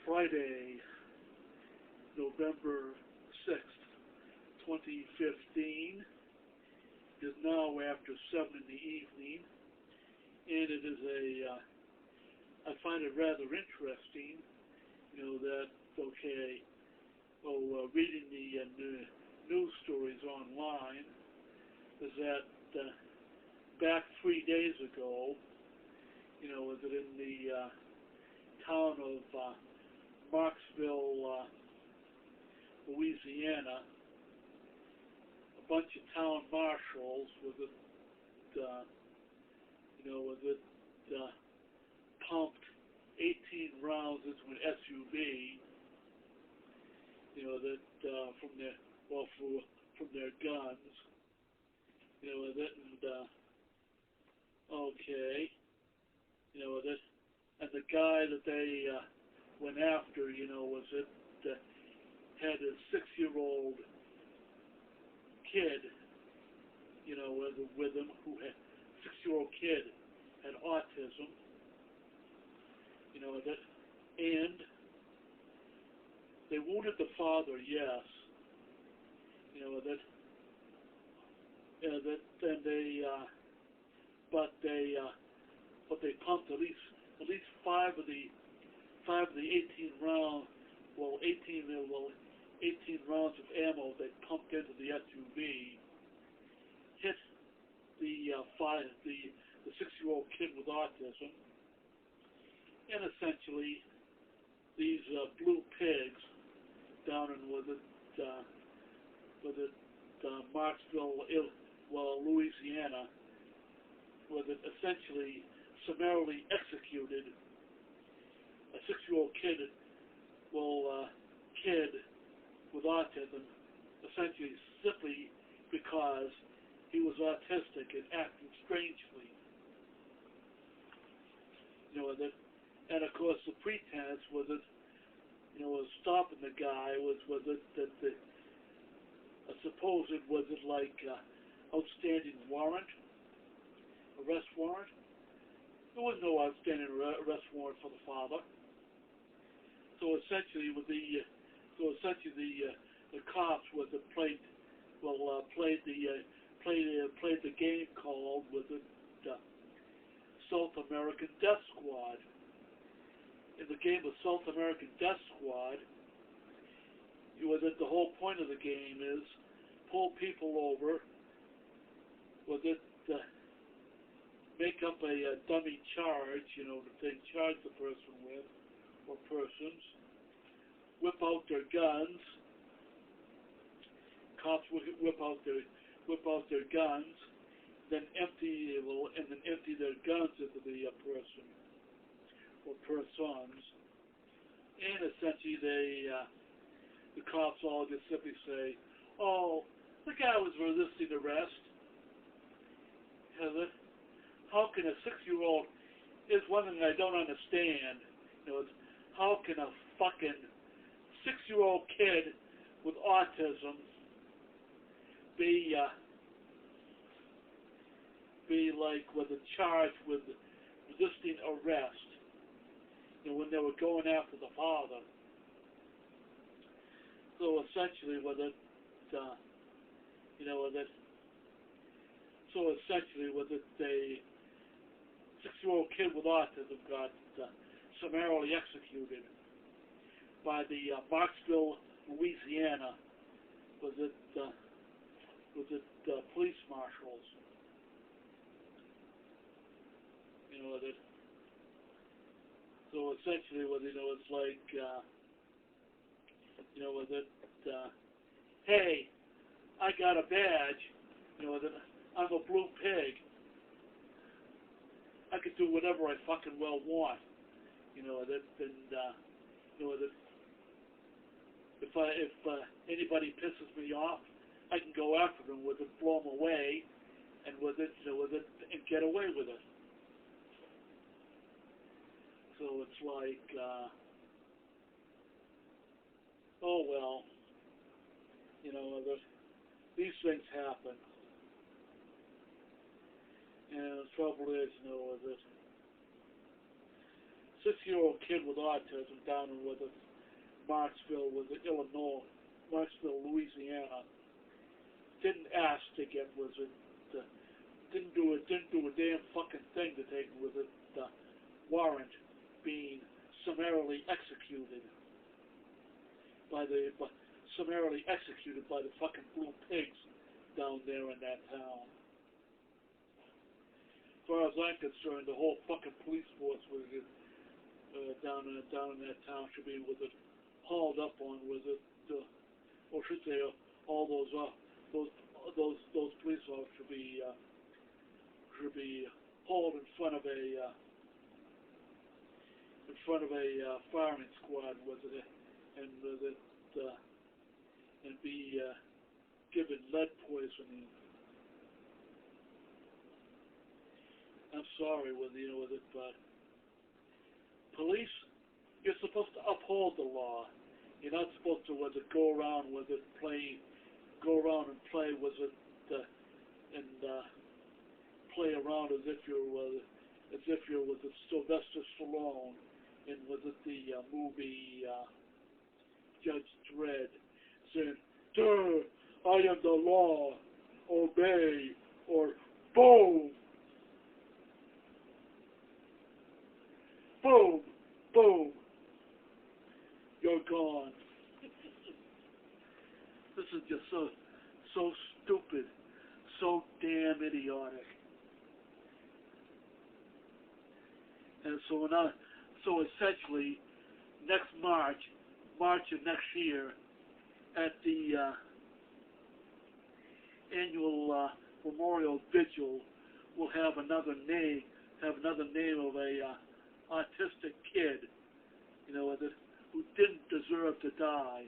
Friday, November 6th, 2015. It is now after 7 in the evening, and it is I find it rather interesting, that, reading the news stories online, is that back 3 days ago, was it in the town of Marksville, Louisiana, a bunch of town marshals pumped 18 rounds into an SUV, from their guns, and the guy that they went after, had a 6-year-old kid, with him, who had 6-year-old kid had autism, and they wounded the father, yes, but they pumped at least five of the 18 rounds of ammo they pumped into the SUV hit the 6-year-old kid with autism, and essentially these blue pigs down in Marksville, Louisiana, essentially summarily executed a 6-year-old kid with autism, essentially simply because he was autistic and acting strangely. And of course the pretense was that, stopping the guy was it that a supposed outstanding arrest warrant. There was no outstanding arrest warrant for the father. So essentially, the cops played the game called South American Death Squad. In the game of South American Death Squad, the whole point of the game is pull people over, make up a dummy charge, that they charge the person with, or persons, whip out their guns. Cops will whip out their guns, then empty their guns into the person or persons, and essentially the cops all just simply say, "Oh, the guy was resisting arrest." How can a 6-year-old? Is one thing I don't understand. How can a fucking 6-year-old kid with autism be charged with resisting arrest, when they were going after the father? So essentially, a 6-year-old kid with autism got summarily executed by the Marksville, Louisiana, police marshals. So essentially, it's like, hey, I got a badge, I'm a blue pig. I could do whatever I fucking well want, if anybody pisses me off, I can go after them with it, blow them away, and and get away with it. So it's like, oh well, these things happen. And the trouble is, 6-year-old kid with autism down in Marksville, Illinois, Marksville, Louisiana, didn't ask to get didn't do a damn fucking thing to take the warrant being summarily executed by the fucking blue pigs down there in that town. As far as I'm concerned, the whole fucking police force down in that town should be hauled up on or should say all those police officers should be hauled in front of a firing squad and be given lead poisoning. I'm sorry but police, you're supposed to uphold the law. You're not supposed to go around and play around as if you're with Sylvester Stallone in the movie Judge Dredd, saying, "Sir, I am the law. Obey," or boom, boom, boom, you're gone. This is just so stupid, so damn idiotic. And so essentially, next March of next year, at the annual memorial vigil, we'll have another name of a autistic kid, who didn't deserve to die,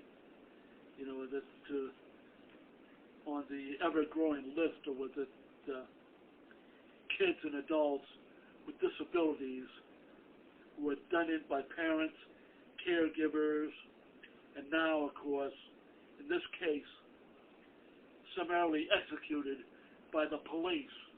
on the ever-growing list of kids and adults with disabilities who were done in by parents, caregivers, and now, of course, in this case, summarily executed by the police.